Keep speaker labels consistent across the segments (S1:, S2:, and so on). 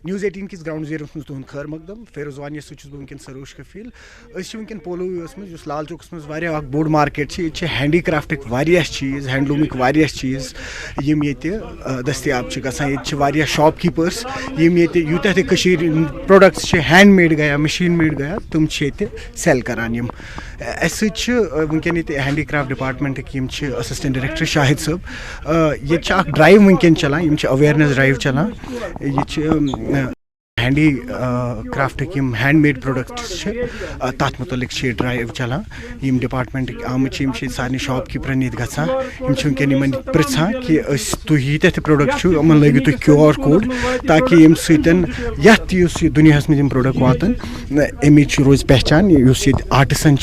S1: News 18 किस ground zero में तुहद खैर मकदम फेरोज वानिया सह वनकन सरोश कफील वनकन पोलो मज लाल चौकस मज बोड़ मार्केट ये हैंडीक्राफ्टिक चीज़ हैंडलूमिक चीज़ यम दस्तियाब गए शॉपकीपर्स यम यूत प्रोडक्ट्स हैंड मेड गया मशीन मेड गया तुम सेल करान यम वनकन handicraft department assistant director Shahid साहब ये ड्राइव वनकन चलान अवेयरनेस ड्राइव चलान ये हैंडी क्राफ्टिक हैंड मेड प्रोडक्ट्स तथ मुतलिक ड्राइव चलान यम डिपार्टमेंट आमत सारे शॉपकीपर नीत गसान वनकन पृछान कि तुह यीत प्रोडक्ट लगे तुम QR कोड ताकि यम दुनिया में प्रोडक्ट वातन अमिच रोज पहचान आर्टिसन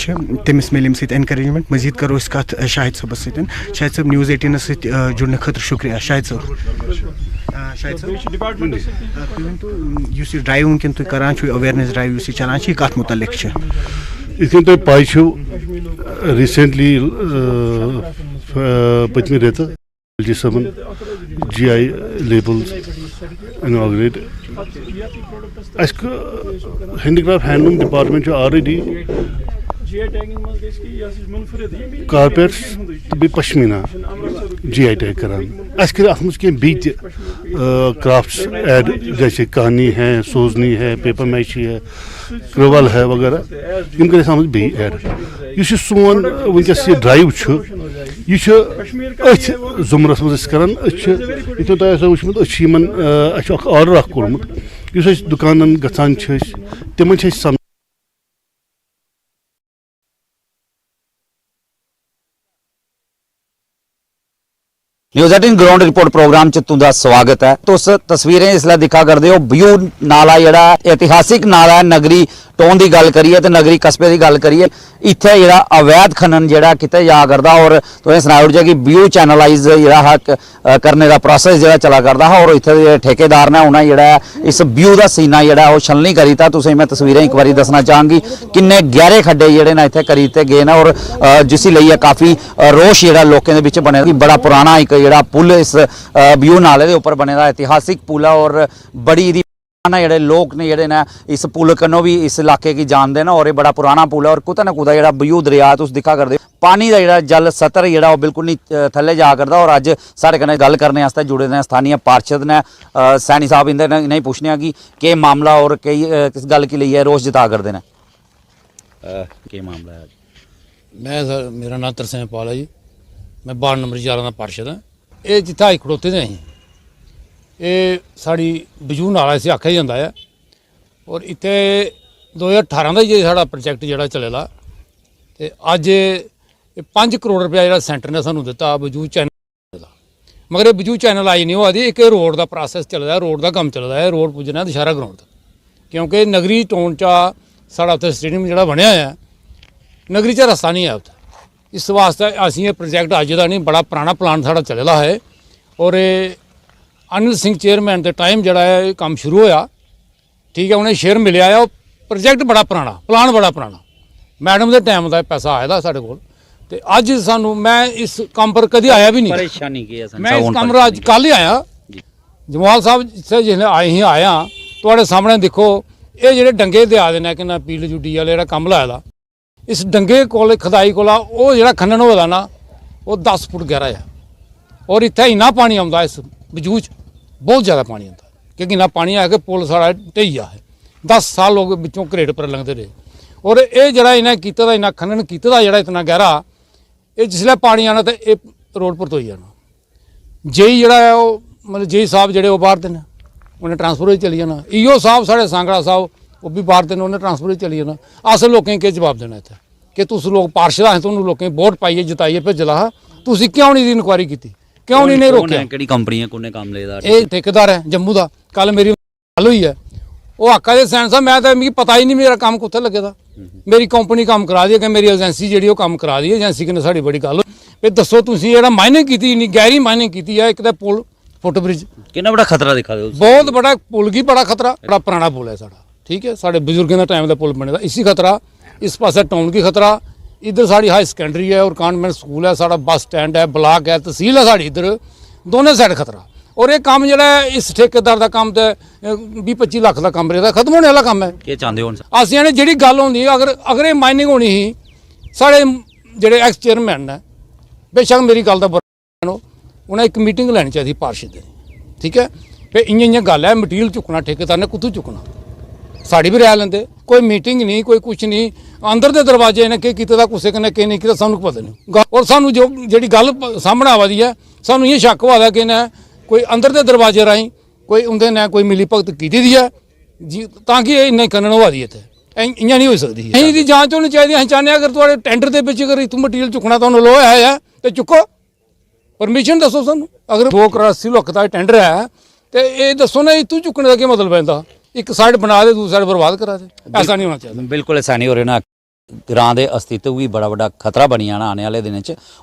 S1: तमिस मिल एनकरेजमेंट मजीद करो कत शाहिद साहबस शाहिद साहब न्यूज़ 18 जुड़ने खतर शुक्रिया शाहिद साहब शाहिद साहब ड्राइव वनकन तुम करान अवेयरनेस ड्राइव चलान कत मुतलिक
S2: इतनी तुम पाई रिसेंटली पतम रेत जी साहबन GI labels inaugurate handicraft handloom department already carpets तो बे पश्मीना GI टैग करान क्राफ्ट्स ऐड जैसे कहानी है सोजनी है पेपर मैची है क्रवल है वगैरह यम कर बे ऐड सोन वनकस ये ड्राइव यह जुमरस मज करान यो तुम वुचमुत ऑर्डर कोर्मुत दुकान गसान तिम
S3: न्यूज़ 18 ग्राउंड रिपोर्ट प्रोग्राम च तुंदा स्वागत है। तुस तस्वीरें इसलिए दिखा करदे हो ब्यू नाला जेहड़ा ऐतिहासिक नाला है नगरी टोन की गल करिए तो नगरी कस्बे की गल करिए इत्थे जेहड़ा अवैध खनन जेहड़ा किते जा करदा और तुसें सनाई ओड़ेआ कि ब्यू चैनलाइज जेहड़ा करने का प्रोसेस जेहड़ा चला करदा है और इत्थे दे ठेकेदार ने उन्हें जेहड़ा इस ब्यू का सीना जेहड़ा वो छलनी करी ता तुसें मैं तस्वीरें एक बार दसना चाहांगी किन्ने गहरे खड्डे जेहड़े ने इत्थे करी दित्ते गए ने और जिस लइयै काफ़ी रोष जेहड़ा लोकें दे विच बने बड़ा पुराना एक जेहड़ा पुल इस ब्यू नाले के उपर बने ऐतिहासिक पुल है और बड़ी जोड़े लोग ने जोड़े ना इस पुल कन्नों भी इस इलाके की जानते हैं और ये बड़ा पुराना पुल है और कुछ ना कुछ जो ब्यू दरिया तुम दिखा करते पानी का जो जल सतर जो बिल्कुल नहीं थले जा करता और अज सारे कन्नै गल करने जुड़े ने स्थानीय पार्षद ने सैनी साहब इन्हें पूछने कि केह् मामला और कई किस गल की लिए रोष जता करते हैं केह् मामला है?
S4: मैं सर मेरा नाम तरसेम पाल है जी मैं वार्ड नंबर 11 का पार्षद हाँ ये जिथे आई खड़ोते दे अं ये साड़ी बजू नाला इसे आख्या जाता है और इतने 2018 का जो साड़ा प्रोजैक्ट जोड़ा चलेगा तो अज 5 करोड़ रुपया जो सेंटर ने सूँ दिता बजू चैनल का मगर ये बजू चैनल आई नहीं हुआ दी एक रोड का प्रोसैस चलता है रोड का कम चलता है रोड पुजना दशहरा ग्राउंड तक क्योंकि नगरी टाउन चा साड़ा उत्थे स्टेडियम जो बनया है नगरी च रस्ता नहीं है उत्थे इस वास्ते असी ये प्रोजैक्ट अज का नहीं बड़ा पुराना प्लान साड़ा चलेगा है और अनिल सिंह चेयरमैन के टाइम जड़ा है काम शुरू होया ठीक है उन्हें शेयर मिले है प्रोजैक्ट बड़ा पुराना प्लान बड़ा पुराना मैडम के टाइम का पैसा आया था साढ़े को अज सानू मैं इस काम पर कभी आया भी नहीं
S3: परेशानी की है
S4: मैं इस काम पर अज कल ही आया जमवाल साहब से जिसने ही आया थोड़े सामने देखो ये जो डंगे दिया देने कि ना पील जुडी वाले जो काम लाया था इस डंगे को खदाई को जो खनन होगा ना वो 10 फुट गहरा है और इतना इन्ना पानी आता इस बजू बहुत ज़्यादा पानी आता क्योंकि इन्ना पानी है कि पुल सारा ढेइया है 10 साल लोग बिचों करेट पर लंघते रहे और ये जरा इन्हें किया इन्ना खनन किया जरा इतना गहरा ये जिसले पानी आना तो ये रोड पर धोई जाना जेई जरा मतलब जेई साहब जोड़े वो बाहर देने उन्हें ट्रांसफर ही चली जाना ईओ साहब साढ़े सांगड़ा साहब वो भी बाहर देने उन्हें ट्रांसफर ही चली जाना अस लोगों के जवाब देना इतना कि तुम लोग पार्षद हैं तुम लोगों वोट पाइए जिताइए भेजला हा तुम क्यों नहीं इनक्वायरी की क्यों नहीं रोकिया
S3: किहड़ी कंपनी है कोने काम लेदा
S4: ये ठेकेदार है जम्मू का कल मेरी गल हुई है वो आखा जे सैन साहब मैं तो मिगी पता ही नहीं मेरा काम कुत्थे लगे दा मेरी कंपनी काम करा दी कि मेरी एजेंसी जी काम करा दी एजेंसी कन्नै साड़ी बड़ी गल भाई दसो तुसीं जेहड़ा माइनिंग की इन्नी गहरी माइनिंग की है एक तो पुल फुटब्रिज
S3: कितना बड़ा खतरा दिखा दो
S4: बहुत बड़ा पुल की बड़ा खतरा बड़ा पुराना पुल है साड़ा ठीक है साढ़े बुजुर्गों का टाइम का पुल बने इसी खतरा इस पास टाउन की खतरा इधर साड़ी हाई सेकेंडरी है और कॉन्वेंट स्कूल है साड़ा बस स्टैंड है ब्लॉक है तहसील है साड़ी इधर दोनों साइड खतरा ਔਰ ਇਹ ਕੰਮ ਜਿਹੜਾ ਇਸ ਠੇਕੇਦਾਰ ਦਾ ਕੰਮ ਤੇ 20-25 ਲੱਖ ਦਾ ਕੰਮ ਇਹਦਾ ਖਤਮ ਹੋਣੇ ਵਾਲਾ ਕੰਮ ਹੈ।
S3: ਕੀ ਚਾਹੁੰਦੇ ਹੋ ਹੁਣ?
S4: ਅਸੀਂ ਨੇ ਜਿਹੜੀ ਗੱਲ ਹੁੰਦੀ ਹੈ ਅਗਰ ਇਹ ਮਾਈਨਿੰਗ ਹੋਣੀ ਸੀ, ਸਾਡੇ ਜਿਹੜੇ ਐਕਸ ਚੇਅਰਮੈਨ ਨੇ, ਬੇਸ਼ੱਕ ਮੇਰੀ ਗੱਲ ਦਾ ਬੁਰਾ ਉਹਨਾਂ ਇੱਕ ਮੀਟਿੰਗ ਲੈਣੀ ਚਾਹੀਦੀ ਪਾਰਸ਼ਦ ਦੀ, ਠੀਕ ਹੈ, ਫਿਰ ਇੰਨੀਆਂ ਗੱਲ ਹੈ, ਮਟੀਰੀਅਲ ਚੁੱਕਣਾ ਠੇਕੇਦਾਰ ਨੇ ਕਿੱਥੋਂ ਚੁੱਕਣਾ, ਸਾਡੀ ਵੀ ਰਾਇ ਲੈਂਦੇ। ਕੋਈ ਮੀਟਿੰਗ ਨਹੀਂ, ਕੋਈ ਕੁਛ ਨਹੀਂ, ਅੰਦਰ ਦੇ ਦਰਵਾਜ਼ੇ ਨੇ ਕੀ ਕੀਤਾ ਦਾ ਕਿਸੇ ਨੇ ਕੀ ਨਹੀਂ ਕੀਤਾ ਸਾਨੂੰ ਪਤਾ ਨਹੀਂ। ਔਰ ਸਾਨੂੰ ਜਿਹੜੀ ਗੱਲ ਸਾਹਮਣੇ ਆਵਾਦੀ ਹੈ, ਸਾਨੂੰ ਇਹ ਸ਼ੱਕ ਹੋਦਾ ਕਿ ਨਾ ਕੋਈ ਅੰਦਰ ਦੇ ਦਰਵਾਜ਼ੇ ਰਾਹੀਂ ਕੋਈ ਉਹਦੇ ਨਾਲ ਕੋਈ ਮਿਲੀ ਭਗਤ ਕੀਤੀ ਦੀ ਹੈ ਜੀ, ਤਾਂ ਕਿ ਇਹ ਇੰਨਾ ਕਰਨ ਹੋਵਾ ਦੀ ਇੱਥੇ ਇੰਨਾ ਨਹੀਂ ਹੋ ਸਕਦੀ। ਅਸੀਂ ਦੀ ਜਾਂਚ ਹੋਣੀ ਚਾਹੀਦੀ। ਅਸੀਂ ਚਾਹੁੰਦੇ ਹਾਂ ਅਗਰ ਤੁਹਾਡੇ ਟੈਂਡਰ ਦੇ ਵਿੱਚ ਅਗਰ ਇਥੋਂ ਮਟੀਰੀਅਲ ਚੁੱਕਣਾ ਤੁਹਾਨੂੰ ਲੋ ਹੈ ਤੇ ਚੁੱਕੋ, ਪਰਮਿਸ਼ਨ ਦੱਸੋ ਸਾਨੂੰ। ਅਗਰ 2 ਕਰੋੜ 80 ਲੱਖ ਦਾ ਟੈਂਡਰ ਹੈ ਤੇ ਇਹ ਦੱਸੋ ਨਾ ਇਥੋਂ ਚੁੱਕਣ ਦਾ ਕੀ ਮਤਲਬ ਪੈਂਦਾ? ਇੱਕ ਸਾਈਡ ਬਣਾ ਦੇ, ਦੂਸਰੀ ਸਾਈਡ ਬਰਬਾਦ ਕਰਾ ਦੇ, ਐਸਾ ਨਹੀਂ ਹੋਣਾ ਚਾਹੀਦਾ।
S3: ਬਿਲਕੁਲ ਐਸਾ ਨਹੀਂ ਹੋ ਰਿਹਾ ਨਾ। ग्रां के अस्तित्व भी बड़ा बड़ा खतरा बनी जाना आने वाले दिन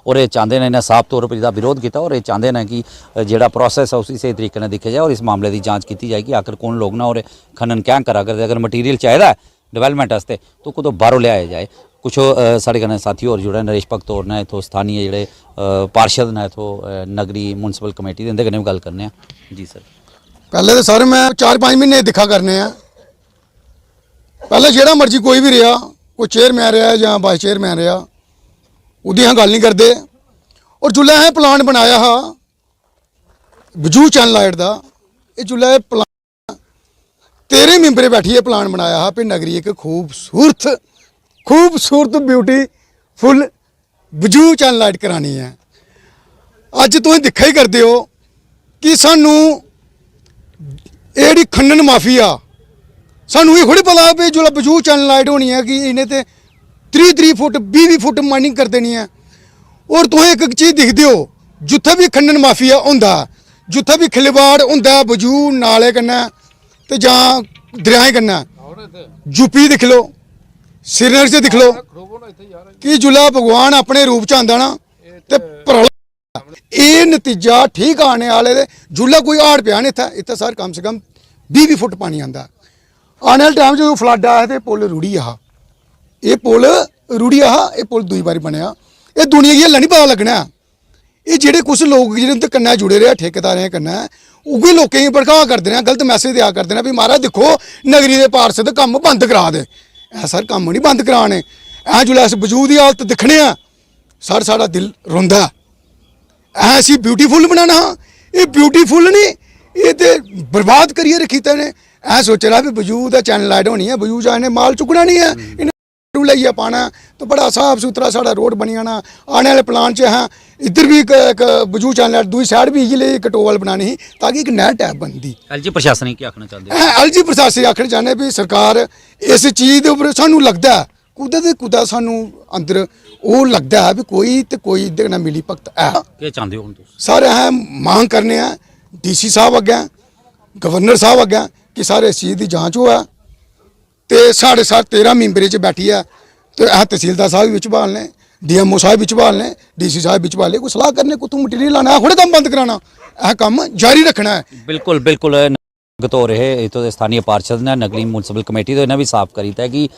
S3: और ये चाहते हैं इन्हें साफ तौर पर इसका विरोध किया और ये चाहते हैं कि जोड़ा प्रोसैस है उसी सही तरीके देखा जाए और इस मामले की जांच की जाए कि आखिर कौन लोग ना और खनन क्या करा करते। अगर मटीरियल चाहिए डिवेलपमेंट वास्ते तो कुछ बाहरों लिया जाए। कुछ साढ़े कन्नै साथी और जुड़े नरेश भगत होर ने इतों स्थानीय जोड़े पार्षद ने इतों नगरी म्यूनसिपल कमेटी इनके कन्नै गल करने जी। सर
S5: पहले तो सर मैं 4-5 महीने दिखा करने पहले जेड़ा मर्जी कोई भी रहा, कोई चेयरमैन रहा या वाइस चेयरमैन रहा, उदी हाँ गल नहीं करते। और जुल्लै असें प्लान बनाया हा बजू चैनल लाइट का, ये जुल्लै प्लान 13 मैंबर बैठिए प्लान बनाया हा भी नगरी एक खूबसूरत ब्यूटीफुल बजू चैनल लाइट करानी है। अज तुम दिखा ही करते हो कि सानू ये खनन माफिया सानू ये थोड़ी पता भी जो बजू चैनल लाइट होनी है कि इन्हें तो 30 फुट 20 फुट माइनिंग कर देनी है। और तुम एक चीज़ दिखते हो जिथे भी खनन माफिया होंदा, जिथे भी खिलवाड़ होंदा बजू नाले कन्नै ते जां दरियाएं कन्नै, यूपी दिख लो, श्रीनगर से दिख लो कि जुल्लै भगवान अपने रूप च आंदा ना ते भरला ये नतीजा ठीक आने वाले दे। जुल्लै कोई हाड़ पिया ना इत्थे सर कम से कम 20 फुट पानी आंदा। आने वाले टाइम जो फ्लड आया तो पुल रुड़ी हा, ये पुल रुड़ी हा, ये पुल दूई बारी बनया। ये दुनिया गी हल्ला नहीं पता लगना। ये जेडे कुछ लोग जिन्हें कन्नै जुड़े रहे ठेकेदारें कन्नै उगे लोकें गी भड़का करदे ने, गलत मैसेज दिया करदे ने भी महाराज देखो नगरी दे पार्षद कम्म बंद करा दे। सर कम्म नहीं बंद कराने। जुल्लै अस बजू दी हालत दिक्खने सर साड़ा दिल रोंदा। असी ब्यूटीफुल बनाना, ये ब्यूटीफुल नहीं, ये तो बर्बाद करिए रखी ने। ऐ सोच रहा भी बजू का चैनल लाइट होनी है, बजू जा माल चुकना नहीं है, इन्हें लाइए पाना तो बड़ा साफ सुथरा साड़ा रोड बनी जाना। आने वाले प्लान च हाँ इधर भी एक बजू चैनल लाइट दूसरी साइड भी इयै एक टोवल बनानी ही ताकि एक नहर टैप बनती।
S3: एलजी प्रशासन की आखना चाहते
S5: एलजी प्रशासन आखना चाहते भी सरकार इस चीज़ के उपर सानू लगता है कुदै कुदै सानू अंदर वो लगता है भी कोई तो कोई इधर कन्नै मिली भगत है।
S3: क्या चाहते हो
S5: सर अस मांग करने DC साहब अग्गें, गवर्नर साहब अग्गें कि सारे इस चीज़ की जांच होआ तो साढ़े 13 मैंबरें च बैठिए तो अस तहसीलदार साहब भी बिच बालने, DMO साहब बिच बालने, DC साहब बिच बाले, कोई सलाह करने कुछ मटीरियल लाना, थोड़े कम बंद कराना, यह कम जारी रखना है।
S3: बिल्कुल बिल्कुल हो रहे इतों स्थानीय पार्षद ने नगरी म्यूनसिपल कमेटी तो इन्हें भी साफ करी है कि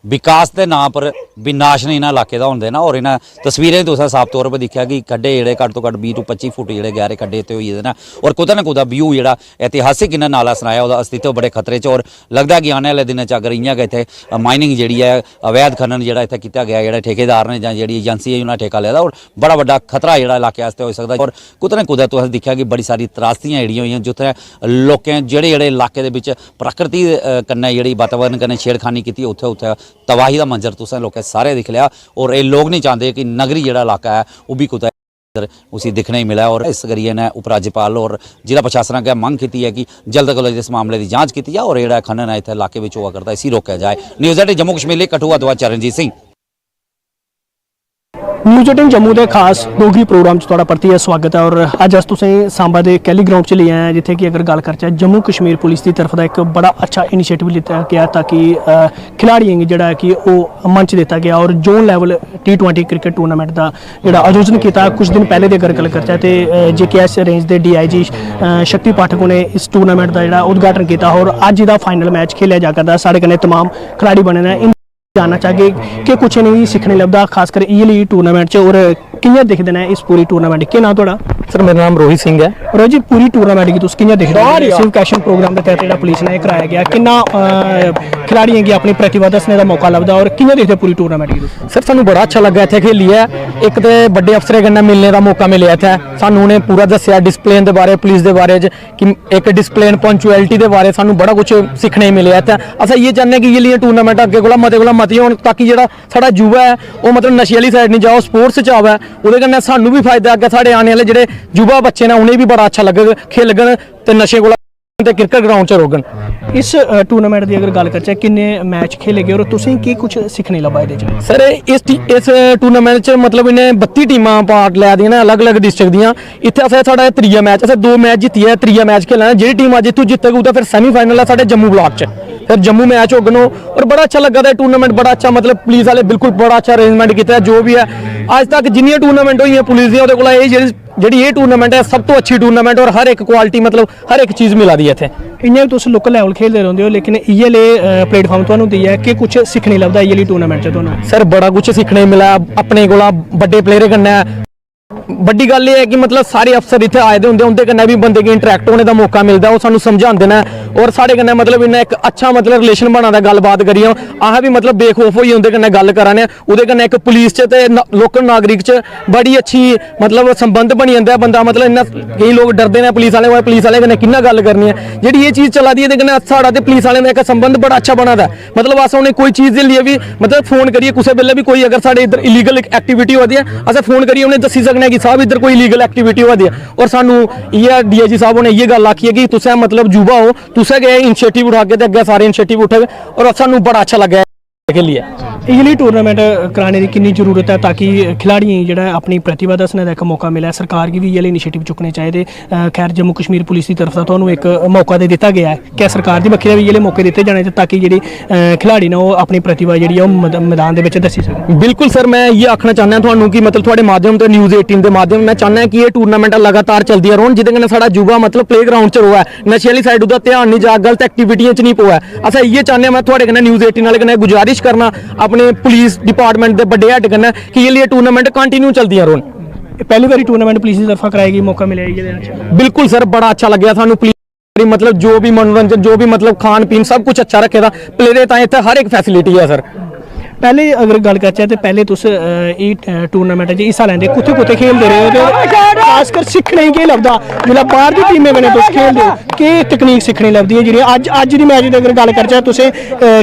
S3: विकास के नाम पर विनाश नहीं इन्होंने इलाके का होंगे ना। और इन्हें तस्वीरें तुसें साफ तौर पर देखा कि खड्डे जोड़े घट तो घट 20 to 25 फुट जोड़े गहरे खड्डे इतने हुई ना। और कुछ ना कुछ व्यू जो ऐतिहासिक इन्हें नाला सनाया वह अस्तित्व बड़े खतरे च। और लगता कि आने वाले दिन अगर इं इतने माइनिंग जी है अवैध खनन जो इतने किया गया जो ठेकेदार ने जी एजेंसी है उन्हें ठेका लिया और बड़ा बड़ा खतरा जो इलाके वास्ते हो सकता। और कुछ ना कुछ तुसें देखा कि बड़ी सारी त्रासदियाँ जड़ियाँ हुई जिथे लोकें जोड़े इलाके के प्रकृति कन्नै जी वातावरण कन्नै छेड़खानी की उत्थे उत्थे तबाही का मंजर तुसें लोकें सारे दिख लिया। और ये लोग नहीं चाहते कि नगरी जो इलाका है वह भी कुछ उसी दिखने ही मिला। और इस करिए ने उपराज्यपाल और जिला प्रशासन अगर मंग की है कि जल्द कोल इस मामले की जांच की जाए और जो खनन है इतने इलाके में हुआ करता इसी रोका जाए। न्यूज़ 18 जम्मू कश्मीर कठुआ तो चरणजीत सिंह।
S6: न्यूज़ 18 जम्मू के खास डोगरी प्रोग्राम तुहाडा परतियै स्वागत है। और अज अस तुसें सांबा के कैली ग्राउंड च लेआए हैं जिथे कि अगर गल करचै जम्मू कश्मीर पुलिस की तरफ का एक बड़ा अच्छा इनिशिएटिव लिया गया ताकि खिलाड़ियों गी जेहड़ा कि वो मंच दिता गया और zone level T20 cricket tournament का जोड़ा आयोजन किया। कुछ दिन पहले की अगर गल करचै तो JKS रेंज के DIG शक्ति पाठक ने इस टूर्नामेंट का जोड़ा उद्घाटन किया और अज इसका फाइनल मैच खेलिया जा करता। साढ़े कन्नै तमाम खिलाड़ी बने ने जानना चाहिए कि कुछ नहीं सीखने लभदा खासकर ये टूर्नामेंट और कि'यां दिखदे ने इस पूरी टूर्नामेंट केह् नाम थोड़ा?
S7: सर मेरा नाम रोहित सिंह है।
S6: रोहित जी पूरी टूर्नामेंट गी तुस कि'यां दिखदे हो? सिर्फ कैशन प्रोग्राम दे तहत जेह्ड़ा पुलिस ने कराया गया किन्ना खिलाड़ियों गी अपनी प्रतिभा दस्सने दा मौका लभदा और कि'यां दिखदे पूरी टूर्नामेंट गी तुस?
S7: सर सानू बड़ा अच्छा लग्गा इत्थे खेलियै। एक ते बड्डे अफसरें कन्नै मिलने दा मौका मिलेआ इत्थे, सानू उ'नें पूरा दस्सेआ डिसिप्लिन दे बारे, पुलिस दे बारे च कि एक डिसिप्लिन पंचुअलिटी दे बारे सानू बड़ा कुछ सिक्खने गी मिलेआ इत्थे। अस इ'यै चाहन्ने कि इ'यै टूर्नामेंट अग्गे कोला मती होन ताकि जेह्ड़ा साढ़ा युवा है ओह् मतलब नशे आह्ली साइड नहीं जाओ, स्पोर्ट्स च आवै। ओह्दे कन्नै सानू भी फायदा अग्गे साढ़े आने आह्ले जेह्ड़े युवा बच्चे ने उ'नेंगी भी बड़ा अच्छा लग्गग, खेलगन ते नशे कोला ते क्रिकेट ग्राउंड च रौह्गन।
S6: इस टूर्नामेंट की अगर गल करचै किन्ने मैच खेले गए और तुसें की कुछ सिक्खने लब्भा एह्दे च?
S7: सर इस टूर्नामेंट च मतलब इन्हें 32 टीमां पार्ट लै दियां ने अलग अलग डिस्ट्रिक्ट दियां। इत्थे असें साढ़ा त्रीया मैच, असें 2 मैच जित्तियै त्रीया मैच खेलना। जेह्ड़ी टीम अज्ज इत्थूं जित्तग ओह्दा फिर सैमीफाइनल है साढ़े जम्मू ब्लॉक च, फिर जम्मू मैच होगन और बड़ा अच्छा लग्गा था टूर्नामेंट, बड़ा अच्छा मतलब पुलिस वाले बिल्कुल बड़ा अच्छा अरेंजमेंट किया जो भी है। अज तक जिन्नियां टूर्नामेंट हुई पुलिस दी ओहदे कोला जेह्ड़ी ये टूर्नामेंट है सब तो अच्छी टूर्नामेंट और हर एक क्वालिटी मतलब हर एक चीज़ मिला दी है इत्थे।
S6: इ'यां तुस लोकल लेवल खेलदे रौंह्दे हो लेकिन इ'यै ले प्लेटफार्म तुहानूं देइयै कि कुछ सिक्खने लभदा इ'यै टूर्नामेंट च तुहानूं?
S7: सर बड़ा कुछ सिक्खने मिला अपने कोला बड्डे प्लेयर कन्नै। बड्डी गल एह् है कि मतलब सारे अफसर इत्थे आए दे होंदे, उं'दे कन्नै भी बंदे गी इंटरैक्ट होने दा मौका मिलदा, ओह् सानूं समझांदे न और साढ़े कन्नै मतलब इन्ना इक अच्छा मतलब रिलेशन बना दा गल्लबात करियै। अस भी मतलब बेखौफ होइयै उं'दे कन्नै गल्ल करा ने। ओह्दे कन्नै इक पुलिस च ते लोकल नागरिक च बड़ी अच्छी मतलब संबंध बनी जंदा है। बंदा मतलब इन्ना केईं लोग डरदे ने पुलिस आह्ले कन्नै कि'यां गल्ल करनी है। जेह्ड़ी एह् चीज़ चला दी एह्दे कन्नै साढ़ा ते पुलिस आह्लें दा इक संबंध बड़ा अच्छा बना दा है। मतलब अस उ'नें कोई चीज़ दे लिए भी मतलब फोन करियै कुसै बेल्लै भी कोई अगर साढ़े इधर इलीगल एक्टिविटी होआ दी है अस फोन करियै उ'नें दस्सी सकने कि साहब इधर कोई इलीगल एक्टिविटी होआ दी है। और सानू इ'यै डीआईजी साहब उ'नें इ'यै गल्ल आखी है कि तुसें मतलब युवा हो, तुसें गै इनिशिएटिव उठागे ते अग्गें सारे इनिशिएटिव उठगे और सानू बड़ा अच्छा लग्गा खेलिए।
S6: इ'यै टूर्नामेंट कराने की किन्नी जरूरत है ताकि खिलाड़ियों गी जेह्ड़ा अपनी प्रतिभा दस्सने का एक मौका मिले? सरकार की भी इ'यै इनिशिएटिव चुकने चाहिए। खैर जम्मू कश्मीर पुलिस की तरफ तुहानूं एक मौका दे दित्ता गया है, क्या सरकार की बक्खी भी इ'यै मौके दित्ते जाने ताकि जेह्ड़ी खिलाड़ी ने ओह् अपनी प्रतिभा जेह्ड़ी है मैदान दे विच दस्सी सकन?
S7: बिल्कुल सर, मैं ये आखना चाहना तुहानूं कि मतलब थोड़े माध्यम तो न्यूज़ 18 के माध्यम मैं चाहना कि ये टूर्नामेंट लगातार चलदियां रौहन जिहदे कन्नै साढ़ा युवा मतलब प्ले ग्राउंड च रोऐ, नशे आह्ली साइड ओह्दा ध्यान नहीं जा, गलत एक्टिविटियां च नहीं पोऐ। अस इ'यै चाहने, मैं थुआढ़े कन्नै न्यूज़ 18 आह्ले कन्नै गुजारिश करना अपने पुलिस डिपार्टमेंट के बड़े हैड कन्नै कि ये टूर्नामेंट कंटिन्यू चलदियां रौहन।
S6: पहली बारी टूर्नामेंट पुलिस की तरफा कराई गई, मौका मिले इ'यै?
S7: बिल्कुल सर, बड़ा अच्छा लग्या सानू पुलिस मतलब जो भी मनोरंजन जो भी मतलब खान पीन सब कुछ अच्छा रखे दा प्लेयर ताईं इत्थे हर एक फैसिलिटी है सर।
S6: पहले अगर गल करचै ते पहले तुस टूर्नामेंट च हिस्सा लैंदे कुत्थे कुत्थे खेलदे रहे हो ते खासकर सिक्खने गी केह् लभदा जिसलै बाहर दी टीमें कन्नै तुस खेलदे हो? केह् तकनीक सिक्खने लभदी है जेह्ड़ी अज्ज दी मैच दी अगर गल करचै तुसें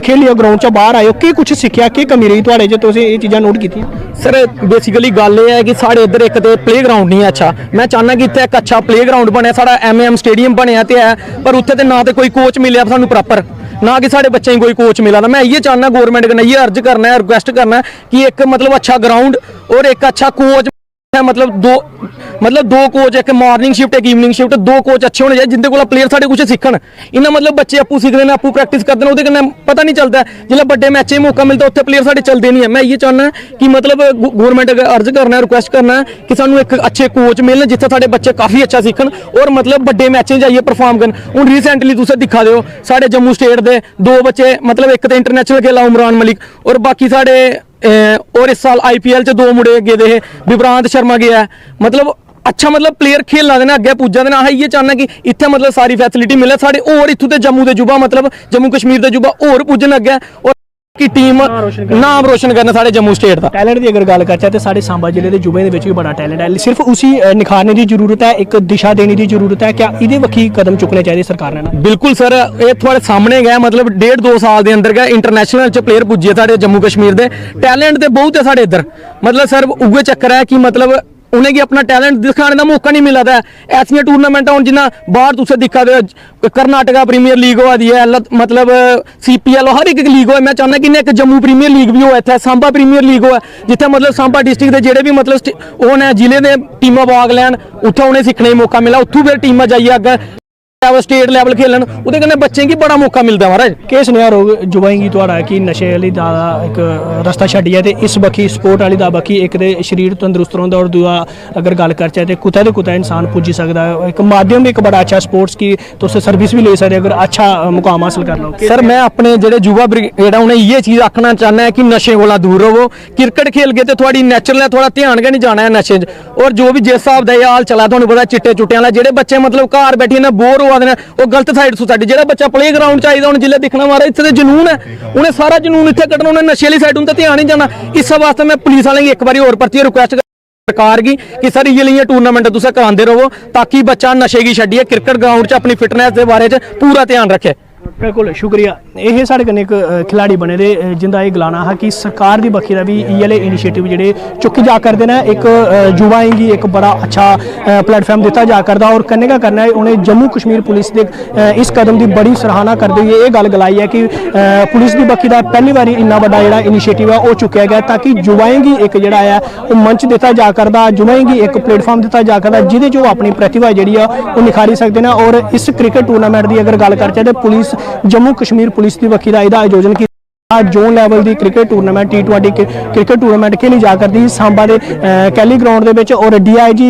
S6: खेलियै ग्राउंड च बाहर आए हो, केह् कुछ सिक्खेआ, केह् कमी रही थुआढ़े च, तुसें एह् चीज़ां नोट कीतियां?
S7: सर बेसिकली गल एह् है कि साढ़े इधर एक तो प्ले ग्राउंड नहीं है अच्छा, मैं चाहना कि इत्थे एक अच्छा प्ले ग्राउंड बने, साढ़ा MM स्टेडियम बनया ते है पर उत्थे ते ना तो कोई कोच मिले सानू प्रॉपर, ना कि साढ़े बच्चें कोई कोच मिला ना। मैं ये चाहना गौरमेंट कन्नै ये अर्ज करना है, रिक्वेस्ट करना है कि एक मतलब अच्छा ग्राउंड और एक अच्छा कोच है, मतलब दो कोच, एक मॉर्निंग शिफ्ट एक इवनिंग शिफ्ट, 2 कोच अच्छे होने चाहिए जिंदे कोला प्लेयर साढ़े कुछ सीखन। इन्ना मतलब बच्चे आपूं सीखते हैं आपूं प्रैक्टिस करते हैं, उसदे कन्नै पता नहीं चलता जिसलै बड़े मैचें में मौका मिलता उत्थे प्लेयर साढ़े चलते नहीं है। मैं ये चाहना कि मतलब गौरमेंट अगर अर्ज करना है, रिक्वेस्ट करना है कि सानू एक अच्छे कोच मिलन जिथे साढ़े बच्चे काफ़ी अच्छा सीखन और मतलब बड़े मैचें जाइए परफॉर्म करन। हूँ रिसेंटली तुसें दिक्खा दे हो साढ़े जम्मू स्टेट के 2 बच्चे मतलब एक तो इंटरनेशनल खेला उमरान मलिक और बाकी साढ़े और इस साल IPL च 2 मुड़े गेदे हे, विभ्रांत शर्मा गया है। मतलब अच्छा मतलब प्लेयर खेलना देना अग्गे पुज्जा देना। अस इ'यै चाहना कि इत्थे मतलब सारी फैसिलिटी मिले साढ़े होर इत्थूं ते जम्मू दे युवा मतलब जम्मू कश्मीर दे युवा होर पुज्जन अग्गे और की टीम नाम रोशन करना साढ़े जम्मू स्टेट का।
S6: टैलेंट की अगर गल करचै तो साढ़े सांबा जिले के युवाओं के भी बड़ा टैलेंट है, सिर्फ उसी निखारने की जरूरत है, एक दिशा देने की जरूरत है। क्या इहदे बक्खी कदम चुकने चाहिए सरकार ने?
S7: बिल्कुल सर, ये थोड़े सामने गया मतलब 1.5-2 साल के अंदर गए इंटरनेशनल च प्लेयर पुज्जे साढ़े जम्मू कश्मीर के। टैलेंट तो बहुत है साढ़े इधर, मतलब सर उगे चक्कर है कि मतलब उन्हें अपना टैलेंट दिखाने का मौका नहीं मिला था। ऐसियां टूर्नामेंट हूँ जिन्ना बाहर तुसें दिक्खा दे कर्नाटका प्रीमियर लीग होआ दी है, मतलब CPL हर एक लीग हो। मैं चाहना कि एक जम्मू प्रीमियर लीग भी हो, इत्थे सांबा प्रीमियर लीग हो जिथे मतलब सांबा डिस्ट्रिक्ट के जेडे भी मतलब ओह् ने जिले दे टीमां भाग लैन, उत्थे उन्हें सीखने का मौका मिला, उत्थों फिर टीमां जाइए अग्गे ਲੈਵਲ ਸਟੇਟ ਲੈਵਲ ਖੇਲਣ ਉਹਦੇ ਕन्नै ਬੱਚੇ ਕੀ ਬੜਾ ਮੌਕਾ ਮਿਲਦਾ ਮਹਾਰਾਜ।
S6: ਕਿ ਸੁਨੇਹਾ ਜੁਵਾਏਗੀ ਤੁਹਾਡਾ ਕਿ ਨਸ਼ੇ ਵਾਲੀ ਦਾ ਇੱਕ ਰਸਤਾ ਛੱਡੀਏ ਤੇ ਇਸ ਬਖੀ ਸਪੋਰਟ ਵਾਲੀ ਦਾ ਬਖੀ ਇੱਕ ਦੇ ਸਰੀਰ ਤੰਦਰੁਸਤ ਰਹਿੰਦਾ ਔਰ ਦੂਆ ਅਗਰ ਗੱਲ ਕਰਚਾ ਤੇ ਕੁੱਤਾ ਦੇ ਕੁੱਤਾ ਇਨਸਾਨ ਪੁੱਜੀ ਸਕਦਾ ਹੈ। ਇੱਕ ਮਾध्यਮ ਵੀ ਇੱਕ ਬੜਾ ਅੱਛਾ ਸਪੋਰट्स की तुस सर्विस भी ले सकते अगर अच्छा मुकाम हासिल कर लो।
S7: सर मैं अपने जेह्ड़े युवा ब्रिगेड उन्हें ये चीज़ आखना चाहना है कि नशे कोला दूर रवो। क्रिकेट खेल के तो थोड़ी नैचुरल है, थोड़ा ध्यान गै नहीं जाना है नशे च। और जो भी जिस हिसाब का हाल चला तुहानूं पता चिट्टे चुट्टे वाला जेह्ड़े बच्चे मतलब घर बैठे ने बोर होआ दे ने वो गलत साइड सोसाइटी जेह्ड़ा बच्चा प्ले ग्राउंड च आईदा हुण जिल्लै दिक्खना मारा इत्थे ते जुनून है उन्हें सारा जुनून इत्थे कड्ढना उन्हें नशे वाली साइड उन्हें ध्यान नहीं जाना। इस वास्ते मैं पुलिस वालें गी एक बारी होर परतियै रिक्वेस्ट सरकार की कि सर ये टूर्नामेंट तुसें करांदे रहो ताकि बच्चा नशे की छड्डिए क्रिकेट ग्राउंड च अपनी फिटनेस के बारे च पूरा ध्यान रखे।
S6: बिल्कुल शुक्रिया। ये साढ़े कन्नै एक खिलाड़ी बने दे जिंदा ये गलाना हा कि सरकार की बक्खी दा भी इयै इनिशिएटिव जेह्ड़े चुक्के जा करदे ने। एक युवाएं गी एक बड़ा अच्छा प्लेटफॉर्म दिता जा करदा और कन्नै गै करना उन्हें जम्मू कश्मीर पुलिस दे इस कदम की बड़ी सराहना करदे हुए ये गल गलाई है कि पुलिस की बक्खी दा पहली बारी इन्ना बड़ा जेह्ड़ा इनिशिएटिव है वो चुक्या गया ताकि युवाएं गी एक जेह्ड़ा है वो मंच दिता जा करदा, युवाएं गी एक प्लेटफॉर्म दिता जा करदा जिहदे च अपनी प्रतिभा जेह्ड़ी है वो निखारी सकदे ने। और इस क्रिकेट टूर्नामेंट की अगर गल करचै तो पुलिस जम्मू कश्मीर पुलिस की बक्खी दा एहदा आयोजन किया जोन लेवल की cricket tournament T20 cricket tournament खेली जा करती सांबा के कैली ग्राउंड के विच और DIG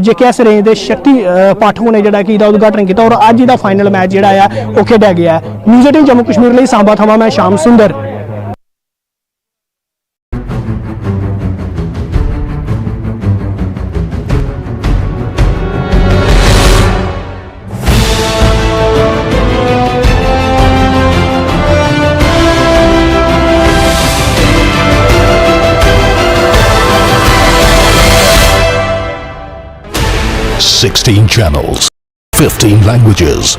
S6: JKS रेंज के शक्ति पाठक ने जिहड़ा कि इहदा उद्घाटन किया और अज इहदा फाइनल मैच जिहड़ा है वो खेडिया गया है। न्यूज़ 18 जम्मू कश्मीर लई सांबा थमां मैं श्याम सुंदर।
S8: Sixteen channels, 15 languages,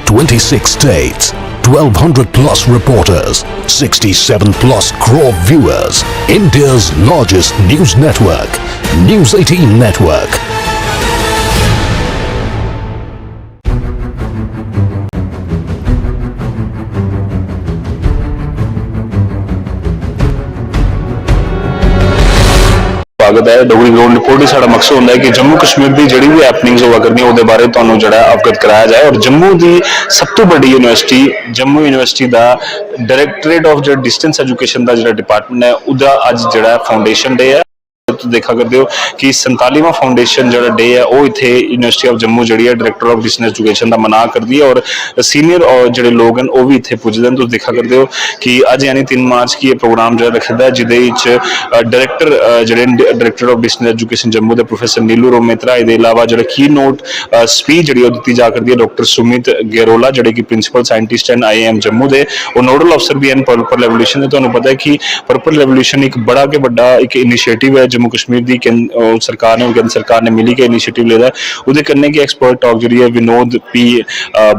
S8: 26 states, 1200 plus reporters, 67 plus crore viewers. India's largest news network, News 18 Network.
S9: स्वागत है। डोगरी ग्राउंड रिपोर्ट ही साडा मकसद होंदा है कि जम्मू कश्मीर की जिहड़ी भी हैपनिंग्स होवा करदियां ओहदे बारे तुहानूं जिहड़ा अवगत कराया जाए। और जम्मू की सब तो बड़ी यूनिवर्सिटी जम्मू यूनिवर्सिटी का डायरैक्टरेट ऑफ जो डिस्टेंस एजुकेशन का जिहड़ा डिपार्टमेंट है उहदा अज जिहड़ा फाउंडेशन डे है। तो देखा करते हो कि 47वां फाउंडेशन जो डे है वो इतने यूनिवर्सिटी ऑफ जम्मू जी है डायरैक्टर ऑफ डिस्टेंस एजुकेशन का मना करती है और सीनियर और जो लोग हैं वो भी इतने पुजते हैं। तो देखा करते हो कि अज यानी 3 मार्च की ये प्रोग्राम जो रखा है जिदे डायरैक्टर जोड़े director of distance education Jammu के प्रोफैसर नीलू रोमेत्रा इसके अलावा जो की नोट स्पीच जी दी जा करती है डॉक्टर सुमित गेरोला जोड़े कि प्रिंसीपल साइंटिस्ट हैं IIM जम्मू के और नोडल अफसर भी हैं पर्पल रेवोल्यूशन। तो पता है कि पर्पल रेवोल्यूशन एक बड़ा के बड़ा एक इनिशिएटिव है जम्मू कश्मीर की सरकार ने केंद्र सरकार ने मिली के इनिशिएटिव लेदा उहदे कन्नै कि एक्सपर्ट टॉक जी है विनोद P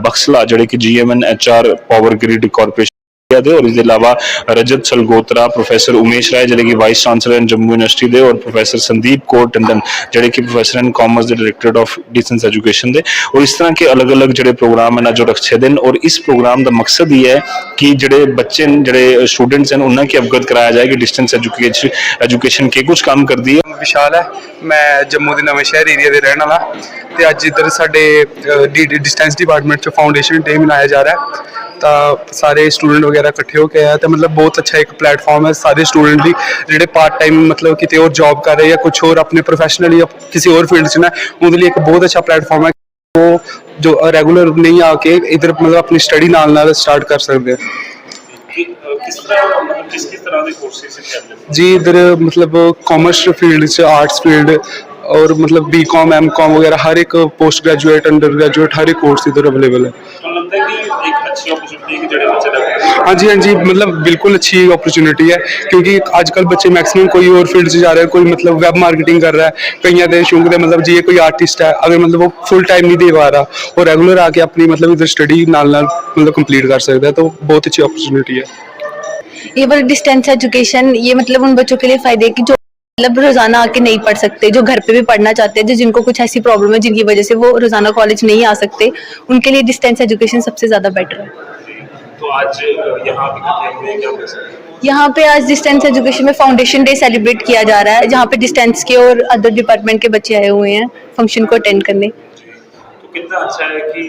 S9: बक्सला जोड़े कि GMN HR power grid corporation और इसके अलावा रजत सलगोत्रा प्रोफैसर उमेश राय जोड़े कि वाइस चांसलर जम्मू यूनिवर्सिटी दे और प्रोफैसर संदीप कौर टंडन जोड़े कि प्रोफैसर इन कॉमर्स के डायरैक्टरेट ऑफ डिस्टेंस एजुकेशन दे और इस तरह के अलग अलग जोड़े प्रोग्राम है जो रखे दिन। और इस प्रोग्राम का मकसद ये है कि जोड़े बच्चे जोड़े स्टूडेंट्स हैं उन्हें की अवगत कराया जाए कि डिस्टेंस एजुकेशन के कुछ काम करती है।
S10: विशाल है, मैं जम्मू के नवे शहर एरिया के रहने वाला तो अज इधर साढ़े डिस्टेंस डिपार्टमेंट च फाउंडेशन डे मनाया जा रहा है। तो सारे स्टूडेंट वगैरह इकट्ठे होकर आए तो मतलब बहुत अच्छा एक प्लेटफॉर्म है सारे स्टूडेंट भी जोड़े पार्ट टाइम मतलब कितने और जॉब कर रहे हैं या कुछ और अपने प्रोफेशनल या किसी और फील्ड से ना उनके लिए एक बहुत अच्छा प्लेटफॉर्म है वो जो रेगुलर नहीं आके इधर मतलब अपनी स्टडी नाल स्टार्ट कर सकते हैं।
S9: किस तरह के कोर्सेज
S10: जी इधर मतलब कॉमर्स फील्ड आर्ट्स फील्ड और मतलब BCom MCom वगैरह हर एक पोस्ट ग्रेजुएट अंडर ग्रेजुएट हर एक कोर्स इधर अवेलेबल है। हाँ जी मतलब बिल्कुल अच्छी अपॉर्चुनिटी है क्योंकि आजकल बच्चे मैक्सिमम कोई और फील्ड से जा रहे हैं, कोई मतलब वेब मार्केटिंग कर रहा है, कई दे शौक दे मतलब जी कोई आर्टिस्ट है अगर मतलब वो फुल टाइम नहीं दे पा रहा और रेगुलर आके अपनी मतलब इधर स्टडी नाल मतलब कंप्लीट कर सकता है तो बहुत अच्छी अपॉर्चुनिटी है।
S11: ये वाला डिस्टेंस एजुकेशन ये मतलब उन बच्चों के लिए फायदे है कि जो मतलब रोजाना आके नहीं पढ़ सकते, जो घर पे भी पढ़ना चाहते हैं, जो जिनको कुछ ऐसी प्रॉब्लम है जिनकी वजह से वो रोजाना कॉलेज नहीं आ सकते, उनके लिए डिस्टेंस एजुकेशन सबसे ज्यादा बेटर है।
S9: तो आज
S11: यहाँ पे आज डिस्टेंस एजुकेशन में फाउंडेशन डे सेलिब्रेट किया जा रहा है जहाँ पे डिस्टेंस के और अदर डिपार्टमेंट के बच्चे आए हुए हैं फंक्शन को अटेंड करने।
S9: तो कितना अच्छा है कि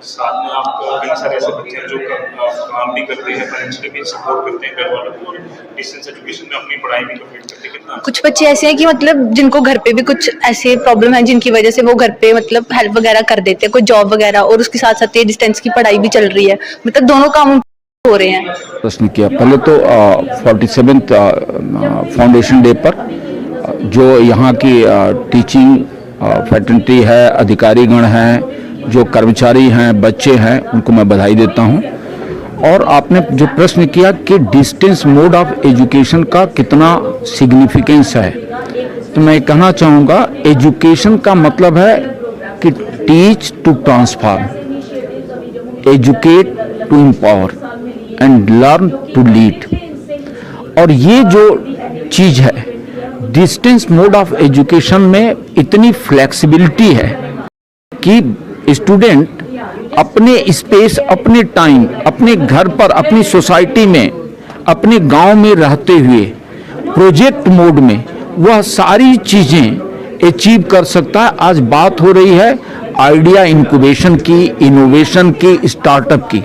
S9: साथ में आप कई सारे ऐसे बच्चे हैं जो काम भी करते हैं, फाइनेंशियली भी सपोर्ट करते हैं घर वालों को, और डिस्टेंस एजुकेशन में अपनी पढ़ाई भी कंप्लीट करते हैं। कितना
S11: कुछ बच्चे ऐसे हैं कि मतलब जिनको घर पे भी कुछ ऐसे प्रॉब्लम है जिनकी वजह से वो घर पे मतलब हेल्प वगैरह कर देते हैं, कोई जॉब वगैरह, और उसके साथ साथ ये डिस्टेंस की पढ़ाई भी चल रही है, मतलब दोनों काम हो रहे हैं।
S3: प्रश्न किया पहले तो 47th फाउंडेशन डे पर जो यहाँ की टीचिंग फैकल्टी है, अधिकारीगण हैं, जो कर्मचारी हैं, बच्चे हैं, उनको मैं बधाई देता हूँ। और आपने जो प्रश्न किया कि डिस्टेंस मोड ऑफ एजुकेशन का कितना सिग्निफिकेंस है, तो मैं कहना चाहूँगा एजुकेशन का मतलब है कि teach to transform, educate to empower and learn to lead. और ये जो चीज़ है डिस्टेंस मोड ऑफ एजुकेशन में इतनी फ्लेक्सिबिलिटी है कि स्टूडेंट अपने स्पेस, अपने टाइम, अपने घर पर, अपनी सोसाइटी में, अपने गांव में रहते हुए प्रोजेक्ट मोड में वह सारी चीज़ें अचीव कर सकता है। आज बात हो रही है आइडिया इंक्यूबेशन की, इनोवेशन की, स्टार्टअप की।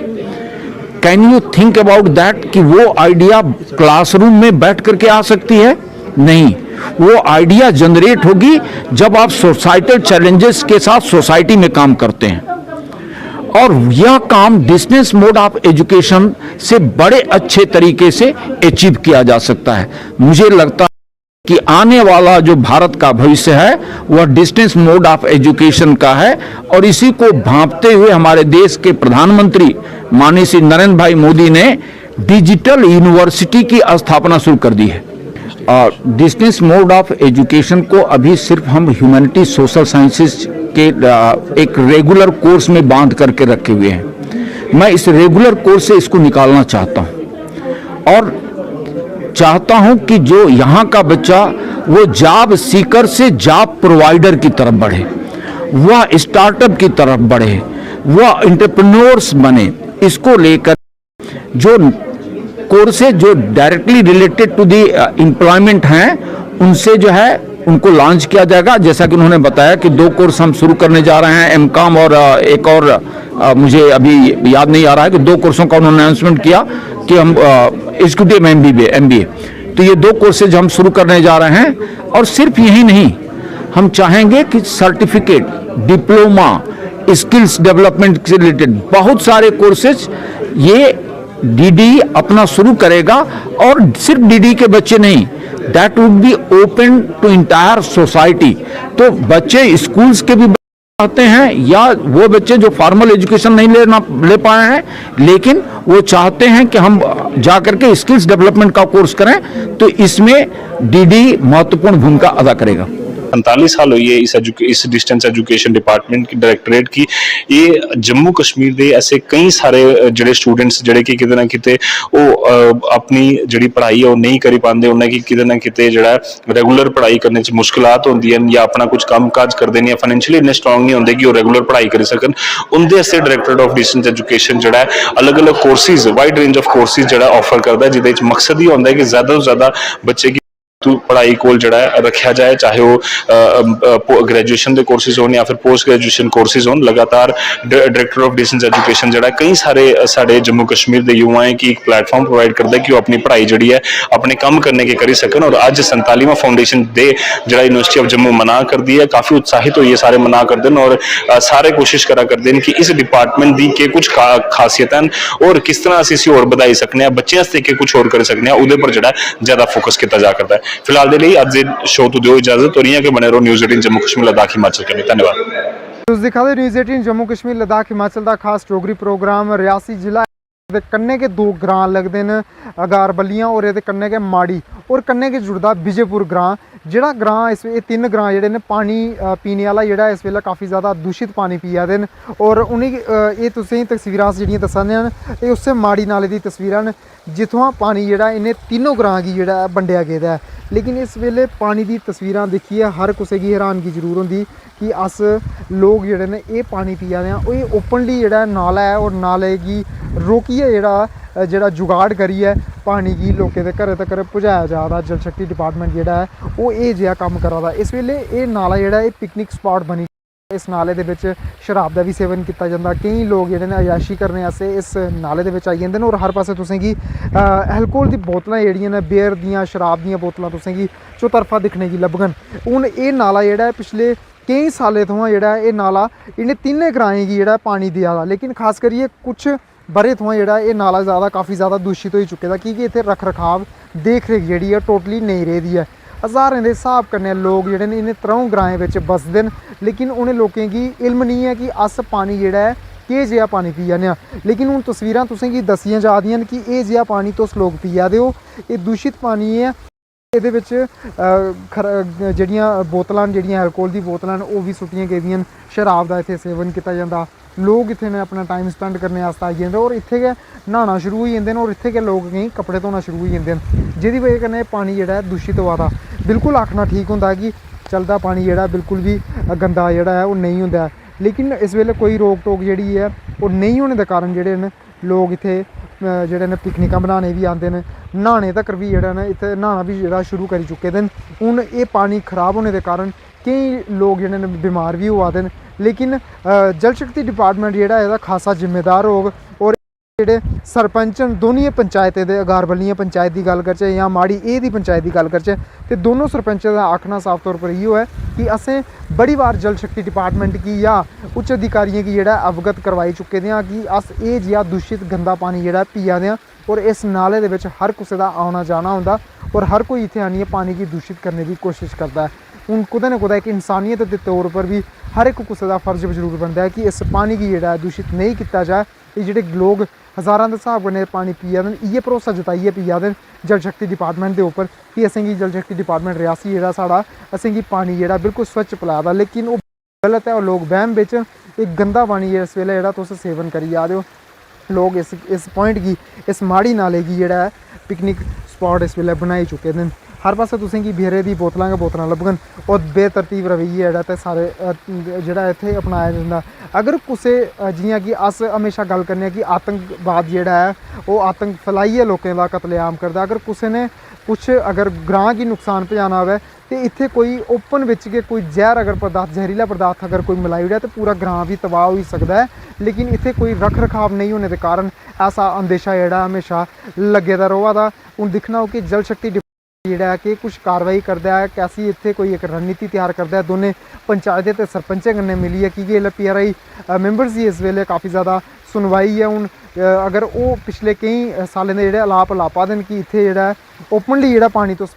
S3: Can you think about that कि वो आइडिया क्लासरूम में बैठ करके आ सकती है? नहीं, वो आइडिया जनरेट होगी जब आप सोसाइटल चैलेंजेस के साथ सोसाइटी में काम करते हैं। और यह काम डिस्टेंस मोड ऑफ एजुकेशन से बड़े अच्छे तरीके से अचीव किया जा सकता है। मुझे लगता है कि आने वाला जो भारत का भविष्य है वह डिस्टेंस मोड ऑफ एजुकेशन का है, और इसी को भांपते हुए हमारे देश के प्रधानमंत्री माननीय श्री नरेंद्र भाई मोदी ने डिजिटल यूनिवर्सिटी की स्थापना शुरू कर दी है। और डिस्टेंस मोड ऑफ एजुकेशन को अभी सिर्फ हम ह्यूमैनिटी सोशल साइंसेज के एक रेगुलर कोर्स में बांध करके रखे हुए हैं। मैं इस रेगुलर कोर्स से इसको निकालना चाहता हूं, और चाहता हूं कि जो यहाँ का बच्चा वो जॉब सीकर से जॉब प्रोवाइडर की तरफ बढ़े, वह स्टार्टअप की तरफ बढ़े, वह एंटरप्रेन्योर्स बने। इसको लेकर जो कोर्सेज जो directly related to the employment हैं उनसे जो है उनको लॉन्च किया जाएगा। जैसा कि उन्होंने बताया कि 2 कोर्स हम शुरू करने जा रहे हैं, एमकॉम और एक और मुझे अभी याद नहीं आ रहा है कि 2 कोर्सों का उन्होंने अनाउंसमेंट किया कि हम एग्जीक्यूटिव MBA। तो ये 2 कोर्सेज हम शुरू करने जा रहे हैं। और सिर्फ यही नहीं, हम चाहेंगे कि सर्टिफिकेट, डिप्लोमा, स्किल्स डेवलपमेंट से रिलेटेड बहुत सारे कोर्सेज ये डीडी अपना शुरू करेगा। और सिर्फ डीडी के बच्चे नहीं, that would be open to entire society. तो बच्चे स्कूल्स के भी आते हैं, या वो बच्चे जो फॉर्मल एजुकेशन नहीं ले पाए हैं लेकिन वो चाहते हैं कि हम जा करके स्किल्स डेवलपमेंट का कोर्स करें, तो इसमें डीडी महत्वपूर्ण भूमिका अदा करेगा।
S9: 45 साल हुई है इस डिस्टेंस एजुकेशन डिपार्टमेंट की डायरेक्टरेट की। ये जम्मू कश्मीर के ऐसे कई सारे ਜਿਹੜੇ स्टूडेंट्स ਜਿਹੜੇ कि किते ना किते अपनी ਜਿਹੜੀ पढ़ाई है वो नहीं करी पाते, उन्हें कि किते ना किते ਜਿਹੜਾ रेगुलर पढ़ाई करने च मुश्किलात होंदी हैं, या अपना कुछ काम काज करते नहीं, फाइनेंशियली इन्ने स्ट्रॉन्ग नहीं होंगे कि वो रेगुलर पढ़ाई करी सकन। उनके वास्ते डायरेक्टरेट ऑफ डिस्टेंस एजुकेशन ਜਿਹੜਾ अलग अलग courses, wide range of courses ਜਿਹੜਾ ऑफर करता है, जिहदे च मकसद ही होंदा है कि ज़्यादा तो ज़्यादा बच्चे की पढ़ाई को जड़ा रखा जाए, चाहे वो ग्रेजुएशन के कोर्सेज हो या फिर पोस्ट ग्रेजुएशन कोर्सेज हो। लगातार डायरेक्टर ऑफ डिस्टेंस एजुकेशन जड़ा कई सारे साढ़े जम्मू कश्मीर के युवाएं की एक प्लेटफॉर्म प्रोवाइड करता है कि वो अपनी पढ़ाई जड़ी है अपने काम करने के करी सकन। और अज 47वां फाउंडेशन डे जड़ा यूनिवर्सिटी ऑफ जम्मू मना कर दी है, काफ़ी उत्साहित होइए सारे मना करते हैं, और सारे कोशिश करा करते हैं कि इस डिपार्टमेंट की के कुछ खासियत हैं और किस तरह असीं इसी और बढ़ाई सकते हैं, बच्चों वास्ते के कुछ और कर सकते हैं, उहदे पर जड़ा ज़्यादा फोकस किया जा करता है। फिलहाल के लिए अज शो तो दो इजाजत, और के बने रहो न्यूज़ 18 जम्मू कश्मीर लद्दाख हिमाचल के लिए। धन्यवाद।
S12: न्यूज़ दिखा दे न्यूज़ 18 जम्मू कश्मीर लद्दाख हिमाचल का खास डोगरी प्रोग्राम रियासी जिला दे कन्ने के 2 ग्रां लगते हैं, अगारबलियां और ये कन्ने के माड़ी और कन्ने के जुड़दा विजयपुर ग्रां। जिहड़ा ग्रां इस 3 ग्रां जिहड़े ने पानी पीने वाला जिहड़ा इस वेले काफ़ी ज़्यादा दूषित पानी पिया दे न, और उन्हें ये तुसें तस्वीरां जिहड़ियां दस्सने न ये उससे माड़ी नाले दी तस्वीरां न जित्थुआं पानी जिहड़ा इन्हें 3 ग्रां गी जिहड़ा बंडिया गेदा है। लेकिन इस वेले पानी दी तस्वीरां दिक्खिए हर कुसै गी हैरानगी जरूर होंदी कि अस लोग जिहड़े ने ये पानी पिया दे आं। ये ओपनली जिहड़ा नाला है और नाले गी रोकिए जेह्ड़ा जुगाड़ करिए पानी गी लोकें दे घरें तक पहुँचाया जा रहा। जल शक्ति डिपार्टमेंट जिहड़ा है वो ये जेहा कम्म करा दा। इस वेले ये नाला जिहड़ा पिकनिक स्पॉट बनी इस नाले दे विच शराब का भी सेवन किया जाता। कई लोग जिहड़े ने अयाशी करने वास्ते इस नाले दे विच आई जांदे ने और हर पासे तुसें गी अल्कोहल दी बोतलां जिहड़ियां ने बियर दियां शराब दियां बोतलां तुसें गी चौतरफा दिखने गी लभगन। हुण ये नाला जिहड़ा है पिछले कई सालें थमां जिहड़ा है ये नाला इन्हें तिन्ने ग्राएं गी जिहड़ा पानी देआ दा, लेकिन खास करियै कुछ बरे थमां जिहड़ा ये नाला काफ़ी ज़्यादा दूषित हो चुके दा क्योंकि इत्थे रख रखाव देख रेख जिहड़ी है टोटली नहीं रेहदी है। हज़ारें के हिसाब कन्नै लोग जिहड़े ने इन्हें त्रौं ग्राएं विच बसदे न, लेकिन उ'नें लोकें गी इल्म नहीं है कि अस पानी जिहड़ा है केह् जेहा पानी पिया ने। लेकिन हुण तस्वीरां तुसें गी दस्सियां जा दियां न कि एह् जेहा पानी तुस लोग पिया दे हो, एह् दूषित पानी है। ਇਹਦੇ ਵਿੱਚ ਜਿਹੜੀਆਂ बोतलां ਜਿਹੜੀਆਂ अल्कोहल दी बोतलां ਉਹ भी सुट्टियां गेदियां न। शराब का इत्थे सेवन किया जाता, लोग इत्थे ने अपना टाइम स्पेंड करने आस्तै आई जंदे और इत्थे गै न्हाना शुरू हो जाते हैं और इत्थे गै लोग केईं कपड़े धोना शुरू हो जाते हैं, जिहदी वजह कन्नै पानी जेह्ड़ा दूषित होआ दा। बिल्कुल आखना ठीक होंदा कि चलदा पानी जेह्ड़ा बिल्कुल भी गंदा जेह्ड़ा है वो नहीं होंदा है, लेकिन इस वेले कोई रोक टोक जेह्ड़ी है वो नहीं होने दे कारण जेह्ड़े न लोग इत्थे जेह्ड़े ने पिकनिकां बनाने भी आंदे न, न्हाने तक भी जेह्ड़ा न इत्थे न्हाना भी जेह्ड़ा शुरू करी चुके दे न। हुण एह् पानी खराब होने दे कारण केईं लोग जेह्ड़े न बीमार भी होआ दे न, लेकिन जल शक्ति डिपार्टमेंट जेह्ड़ा एह्दा खासा जिम्मेदार होग और जेह्ड़े सरपंच न दोनिए पंचायतें दे अगारबलियां पंचायत की गल करचै जां माड़ी ए दी पंचायत की गल करचै ते दोनों सरपंचें दा आखना साफ तौर पर इयो है कि असें बड़ी बार जल शक्ति डिपार्टमेंट की या उच्च अधिकारियों की जेह्ड़ा अवगत करवाई चुके दे आं कि अस एह् जेहा दूषित गंदा पानी जेह्ड़ा पिया दे आं और इस नाले दे विच हर कुसै दा औना जाना होंदा और हर कोई इत्थे आनियै पानी गी दूषित करने की कोशिश करता है। हुण कुदै ना कुदै इक इंसानियत के तौर पर भी हर एक कुसै दा फर्ज जरूर बनदा है कि इस पानी गी जेह्ड़ा दूषित नहीं कीता जाए। ये जेह्ड़े लोग हज़ारां दे स्हाब कन्नै पानी पिया दे न, इ'यै भरोसा जताइयै पिया दे न जल शक्ति डिपार्टमेंट दे उप्पर कि असेंगी जल शक्ति डिपार्टमेंट रियासी जेह्ड़ा साढ़ा असेंगी पानी जेह्ड़ा बिल्कुल स्वच्छ पिला दा, लेकिन ओह् गलत है और लोग वैह्म बिच इक गंदा पानी इस वेले जेह्ड़ा तुस सेवन करी जा दे हो। लोग इस पॉइंट गी इस माड़ी नाले गी जेह्ड़ा है पिकनिक स्पॉट इस वेले बनाई चुके दे न। हर पासे तुसें गी बीरे दी बोतलां गै बोतलां लभगन और बेतरतीब रवैया जेह्ड़ा ते सारे जेह्ड़ा इत्थे अपनाया जंदा। अगर कुसै जियां कि अस हमेशा गल करने कि आतंकवाद जेह्ड़ा है ओह् आतंक फैलाइयै लोकें दा कतलेआम करदा, अगर कुसै ने कुछ अगर ग्रां गी नुकसान पजाना होवे ते इत्थे कोई ओपन बिच गै कोई जहर अगर पदार्थ जहरीला पदार्थ अगर कोई मिलाई ओड़े तो पूरा ग्रां भी तबाह हो सकदा है। लेकिन इत्थे कोई रख रखाव नहीं होने के कारण ऐसा अंदेशा जेह्ड़ा हमेशा लग्गे दा रवा दा। हुण दिक्खना हो कि जल शक्ति जेह्ड़ा है कि कुछ कार्रवाई करदा है, कैसी इत्थे कोई एक रणनीति तैयार करदा है दोनें पंचायतें ते सरपंचें कन्नै मिलियै कि इसलै PRI मैंबर्स दी इस वेले काफ़ी ज़्यादा सुनवाई है। हुण अगर ओह् पिछले केईं सालें दे जेह्ड़े अलाप दे न कि इत्थे जेह्ड़ा ओपनली जेह्ड़ा पानी तुस